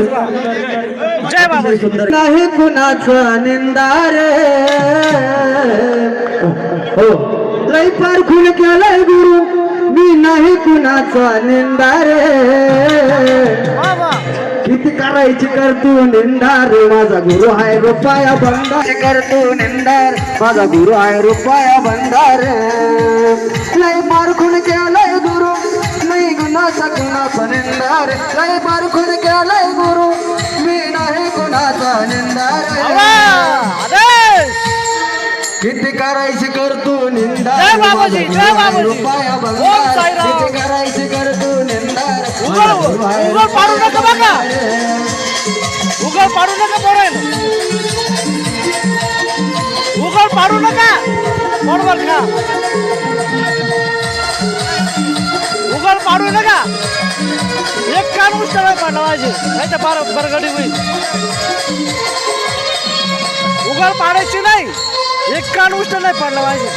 जय बाबा नाही कुणाचा निंदार हो लई पारखून केलाय गुरु मी नाही कुणाचा निंदार किती करायची करतू निंदार माझा गुरु आहे रुपया बंदार करतू निंदार माझा गुरु आहे रुपया बंदार लई पारखून केलाय गुरु नाही गुणाचा कुणाचा निंदार लई पारखून केलाय गुरु मी नाही कुणाचा निंदार किती करायची करतू निंदार रुपया बंदार किती करायची करतू निंदार उघड पाडू नका बघा उघड पाडू नका पोरेल उघड पाडू नका बरोबर का उघड पाडू नका एक कान उचला पाठवायचे नाही तर बरगडी होईल उघड पाडायची नाही. एक कान उष्ट नाही पडला पाहिजे.